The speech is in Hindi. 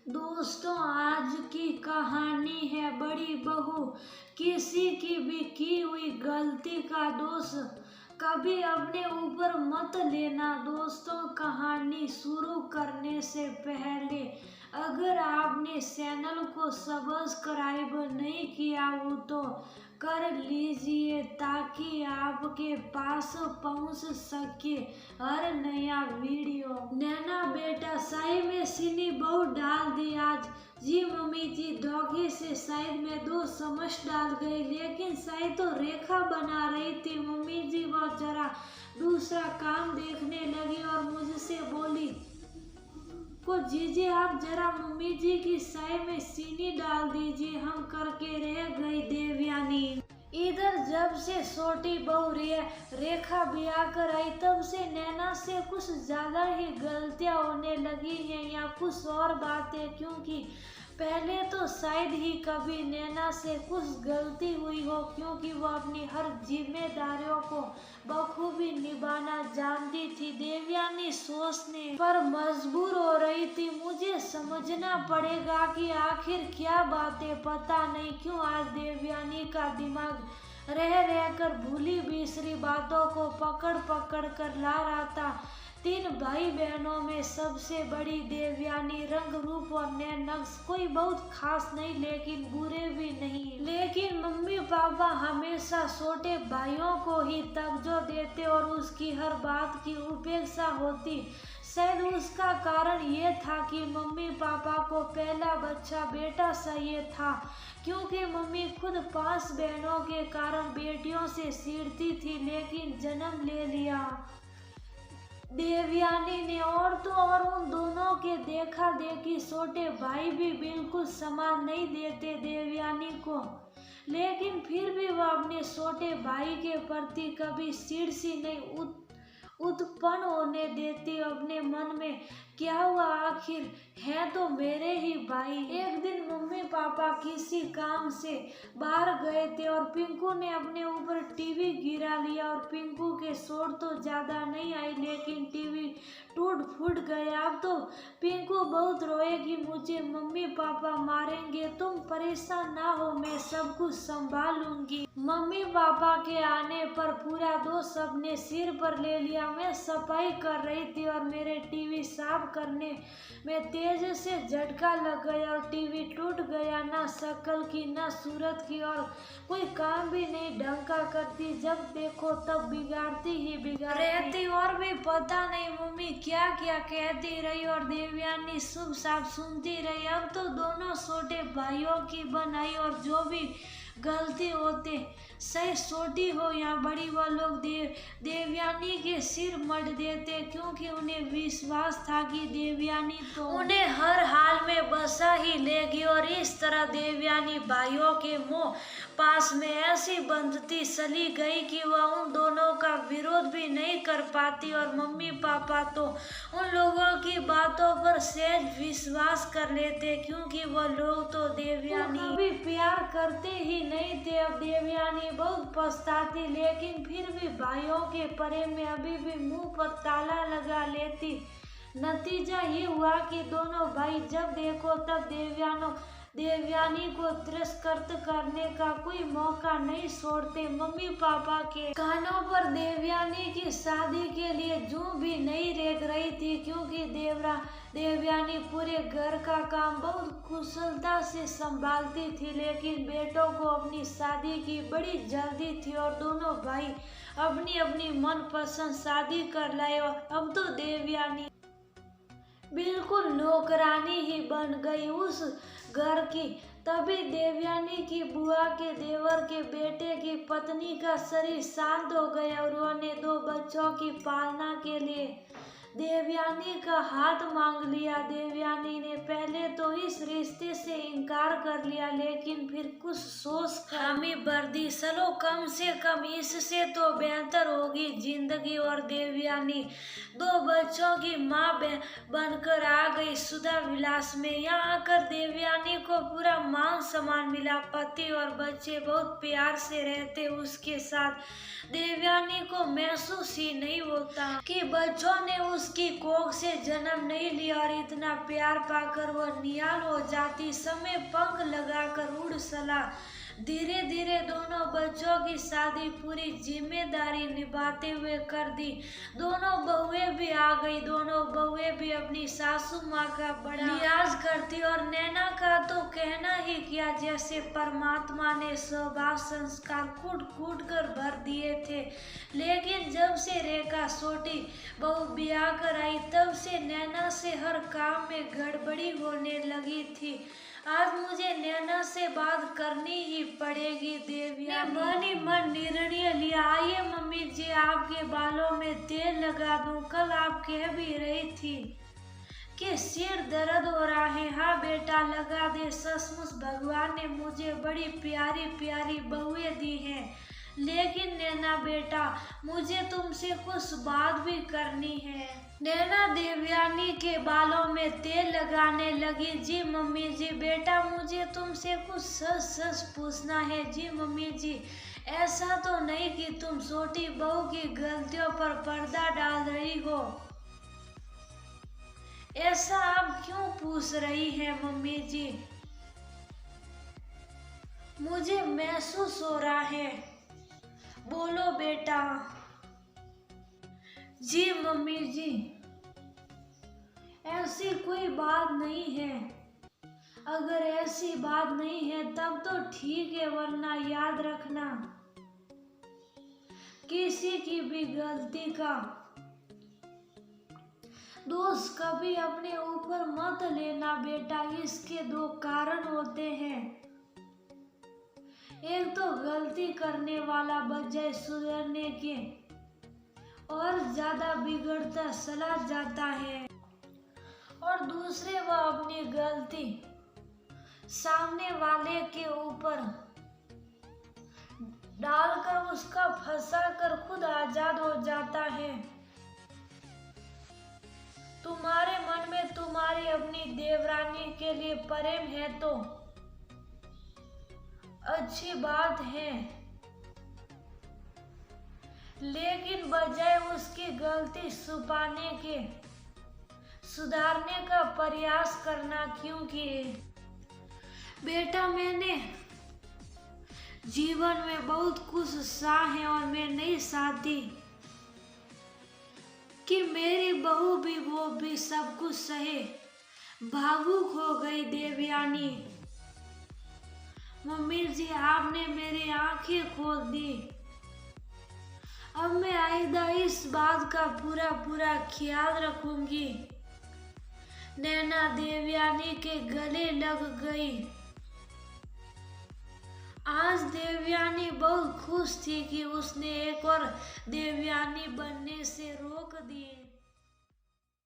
दोस्तों, आज की कहानी है बड़ी बहू। किसी की भी की हुई गलती का दोष कभी अपने ऊपर मत लेना। दोस्तों, कहानी शुरू करने से पहले अगर आपने चैनल को सब्सक्राइब नहीं किया हो तो कर लीजिए ताकि आपके पास पहुंच सके हर नया वीडियो। नैना बेटा, सही में चीनी बहुत डाल दी आज। जी मम्मी जी, धोखे से शायद मैं 2 चम्मच डाल गई, लेकिन शायद तो रेखा बना रही थी। मम्मी जी वो जरा दूसरा काम देखने लगी और मुझसे बोली को जीजी आप जरा मम्मी जी की चाय में चीनी डाल दीजिए, हम करके रह गई देवयानी। इधर जब से छोटी बहू रेखा ब्याह कर आई तब से नैना से कुछ ज्यादा ही गलतियां होने लगी हैं या कुछ और बातें, क्योंकि पहले तो शायद ही कभी नैना से कुछ गलती हुई हो, क्योंकि वो अपनी हर जिम्मेदारियों को बखूबी निभाना जानती थी। देवयानी सोचने पर मजबूर हो रही थी। मुझे समझना पड़ेगा कि आखिर क्या बातें, पता नहीं क्यों आज देवयानी का दिमाग रह रहकर भूली बिसरी बातों को पकड़ पकड़ कर ला रहा था। 3 भाई बहनों में सबसे बड़ी देवयानी, रंग रूप और नैनक्स कोई बहुत खास नहीं लेकिन बुरे भी नहीं। लेकिन मम्मी पापा हमेशा छोटे भाइयों को ही तवज्जो देते और उसकी हर बात की उपेक्षा होती। शायद उसका कारण ये था कि मम्मी पापा को पहला बच्चा बेटा चाहिए था, क्योंकि मम्मी खुद 5 बहनों के कारण बेटियों से चिढ़ती थी, लेकिन जन्म ले लिया देवयानी ने। और तो और उन दोनों के देखा देखी छोटे भाई भी बिल्कुल सम्मान नहीं देते देवयानी को, लेकिन फिर भी वह अपने छोटे भाई के प्रति कभी चिढ़ सी नहीं उत्पन्न होने देती। अपने मन में क्या हुआ, आखिर है तो मेरे ही भाई। एक दिन मम्मी पापा किसी काम से बाहर गए थे और पिंकू ने अपने ऊपर टीवी गिरा लिया और पिंकू के चोट तो ज्यादा नहीं आई, लेकिन टीवी टूट फूट गया। अब तो पिंकू बहुत रोएगी, मुझे मम्मी पापा मारेंगे। तुम परेशान ना हो, मैं सब कुछ संभाल लूंगी। मम्मी पापा के आने पर पूरा दोष अपने सिर पर ले लिया। मैं सफाई कर रही थी और मेरे टीवी साफ करने में तेज से झटका लग गया और टीवी टूट गया। ना शक्ल की ना सूरत की, और कोई काम भी नहीं ढंग का करती, जब देखो तब बिगाड़ती ही बिगाड़ती रहती। और भी पता नहीं मम्मी क्या क्या कहती रही और देवयानी शुभ साफ सुनती रही। अब तो दोनों छोटे भाइयों की बनाई और जो भी गलती होते, सही छोटी हो या बड़ी, वह लोग देवयानी के सिर मढ़ देते, क्योंकि उन्हें विश्वास था कि देवयानी तो उन्हें हर हाल में बसा ही लेगी। और इस तरह देवयानी भाइयों के मुंह पास में ऐसी बंधती चली गई कि वह उन दोनों का विरोध भी नहीं कर पाती, और मम्मी पापा तो उन लोगों की बातों पर सहज विश्वास कर लेते, क्योंकि वह लोग तो देवयानी भी प्यार करते ही नहीं थे। अब देवयानी बहुत पछताती, लेकिन फिर भी भाइयों के प्रेम में अभी भी मुंह पर ताला लगा लेती। नतीजा ये हुआ कि दोनों भाई जब देखो तब देवयानी को तिरस्कृत करने का कोई मौका नहीं छोड़ते। मम्मी पापा के कानों पर देवयानी की शादी के लिए जूं भी नहीं रेंग रही थी, क्योंकि देवयानी पूरे घर का काम बहुत कुशलता से संभालती थी। लेकिन बेटों को अपनी शादी की बड़ी जल्दी थी और दोनों भाई अपनी अपनी मनपसंद शादी कर लाए। और अब तो देवयानी बिल्कुल नौकरानी ही बन गई उस घर की। तभी देवयानी की बुआ के देवर के बेटे की पत्नी का शरीर शांत हो गया और उन्होंने 2 बच्चों की पालना के लिए देवयानी का हाथ मांग लिया। देवयानी ने पहले तो इस रिश्ते से इनकार कर लिया, लेकिन फिर कुछ सोच हामी भर दी, चलो कम से कम इससे तो बेहतर होगी जिंदगी। और देवयानी 2 बच्चों की माँ बनकर आ गई सुधा विलास में। यहाँ आकर देवयानी को पूरा मान सम्मान मिला, पति और बच्चे बहुत प्यार से रहते उसके साथ। देवयानी को महसूस ही नहीं होता कि बच्चों ने उसकी कोख से जन्म नहीं लिया और इतना प्यार पाकर वह नियाल हो जाती। समय पंख लगाकर उड़ चला। धीरे धीरे दोनों बच्चों की शादी पूरी जिम्मेदारी निभाते हुए कर दी। दोनों बहुएं भी आ गई। दोनों बहुएं भी अपनी सासू माँ का बड़ा लिहाज करती और नैना का तो कहना ही क्या, जैसे परमात्मा ने स्वभाव संस्कार कूट कूट कर भर दिए थे। लेकिन जब से रेखा छोटी बहू ब्याह कर आई तब से नैना से हर काम में गड़बड़ी होने लगी थी। आज मुझे नैना से बात करनी ही पड़ेगी। देविया ने मन ही मन निर्णय लिया। आइए मम्मी जी, आपके बालों में तेल लगा दूं। कल आप कह भी रही थी कि सिर दर्द हो रहा है। हाँ बेटा, लगा दे। सचमुच भगवान ने मुझे बड़ी प्यारी प्यारी बहुएं दी हैं। लेकिन नैना बेटा, मुझे तुमसे कुछ बात भी करनी है। नैना देवयानी के बालों में तेल लगाने लगी। जी मम्मी जी। बेटा, मुझे तुमसे कुछ सच सच पूछना है। जी मम्मी जी। ऐसा तो नहीं कि तुम छोटी बहू की गलतियों पर पर्दा डाल रही हो? ऐसा आप क्यों पूछ रही हैं मम्मी जी? मुझे महसूस हो रहा है। बोलो बेटा। जी मम्मी जी, ऐसी कोई बात नहीं है। अगर ऐसी बात नहीं है तब तो ठीक है, वरना याद रखना, किसी की भी गलती का दोष कभी अपने ऊपर मत लेना बेटा। इसके दो कारण होते हैं। एक तो गलती करने वाला बजाय सुधरने के और ज्यादा बिगड़ता चला जाता है, और दूसरे वह अपनी गलती सामने वाले के ऊपर डालकर उसका फंसा कर खुद आजाद हो जाता है। तुम्हारे मन में तुम्हारी अपनी देवरानी के लिए प्रेम है तो अच्छी बात है, लेकिन बजाय उसकी गलती छुपाने के सुधारने का प्रयास करना क्यों किए? बेटा, मैंने जीवन में बहुत कुछ सहा है और मैं नहीं चाहती कि मेरी बहू भी वो भी सब कुछ सहे। भावुक हो गई देवयानी। मम्मी जी, आपने मेरी आंखें खोल दी। अब मैं आइंदा इस बात का पूरा पूरा ख्याल रखूंगी। नैना देवयानी के गले लग गई। आज देवयानी बहुत खुश थी कि उसने एक और देवयानी बनने से रोक दिए।